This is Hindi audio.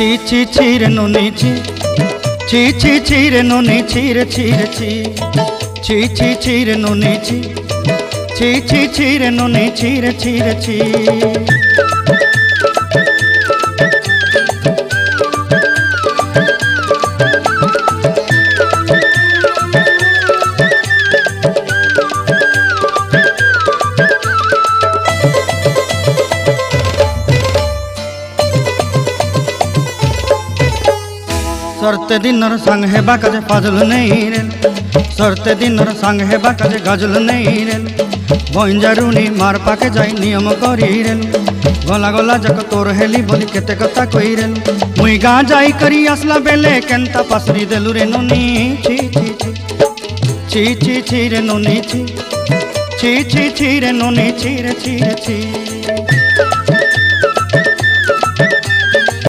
ছি ছি ছি রে নুনি ছি ছি ছি ছি রে নুনি ছি রে ছি রে ছি ছি ছি ছি রে নুনি ছি ছি ছি ছি রে নুনি ছি রে ছি রে ছি। सरते दिनर संग हेबा काजे फाजल नहीं रेल सरते दिनर संग हेबा काजे गजल नहीं रेल बंजारुनी मार पाके जाई नियम करी रेल गला गला जक तोर हेली बोली केते कथा कई रेल मुई गा जाई करी आसला बेले केंता पासरी देलु रे नुनी छी छी छी छी छी छी रे नुनी छी छी छी छी रे नुनी छी रे छी रे छी।